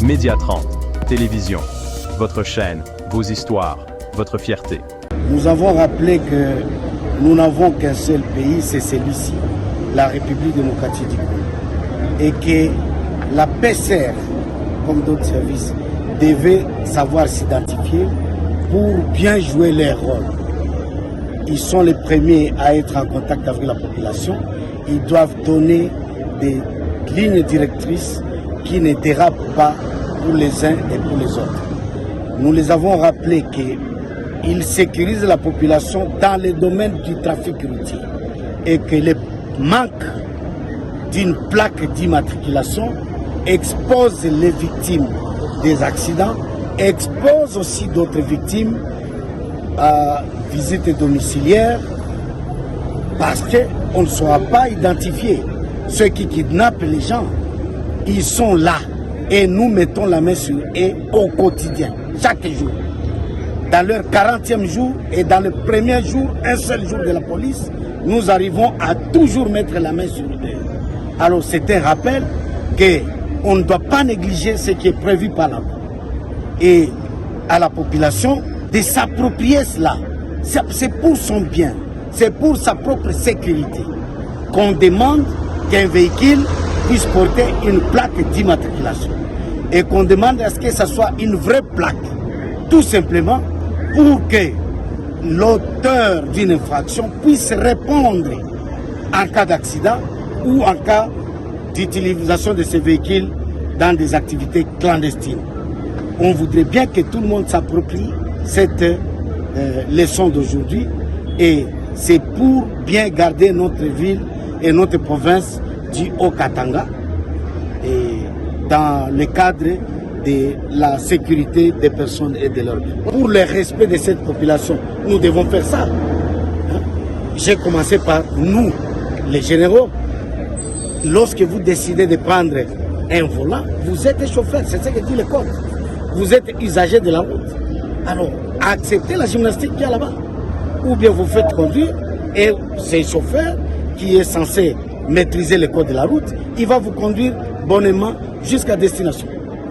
Média 30, télévision, votre chaîne, vos histoires, votre fierté. Nous avons rappelé que nous n'avons qu'un seul pays, c'est celui-ci, la République démocratique du Congo. Et que la PCR, comme d'autres services, devait savoir s'identifier pour bien jouer leur rôle. Ils sont les premiers à être en contact avec la population. Ils doivent donner des lignes directrices qui ne dérapent pas pour les uns et pour les autres. Nous les avons rappelé qu'ils sécurisent la population dans le domaine du trafic routier et que le manque d'une plaque d'immatriculation expose les victimes des accidents, expose aussi d'autres victimes à visite domiciliaire parce qu'on ne saura pas identifier ceux qui kidnappent les gens. Ils sont là et nous mettons la main sur eux au quotidien, chaque jour. Dans leur 40e jour et dans le premier jour, un seul jour de la police, nous arrivons à toujours mettre la main sur eux. Alors c'est un rappel qu'on ne doit pas négliger ce qui est prévu par la loi. Et à la population de s'approprier cela. C'est pour son bien, c'est pour sa propre sécurité qu'on demande qu'un véhicule puisse porter une plaque d'immatriculation et qu'on demande à ce que ce soit une vraie plaque, tout simplement pour que l'auteur d'une infraction puisse répondre en cas d'accident ou en cas d'utilisation de ces véhicules dans des activités clandestines. On voudrait bien que tout le monde s'approprie cette leçon d'aujourd'hui et c'est pour bien garder notre ville et notre province du Haut-Katanga et dans le cadre de la sécurité des personnes et de leurs biens. Pour le respect de cette population, nous devons faire ça. J'ai commencé par nous, les généraux. Lorsque vous décidez de prendre un volant, vous êtes chauffeur, c'est ce que dit le code. Vous êtes usager de la route. Alors, acceptez la gymnastique qu'il y a là-bas. Ou bien vous faites conduire et c'est le chauffeur qui est censé maîtriser le code de la route, il va vous conduire bonnement jusqu'à destination.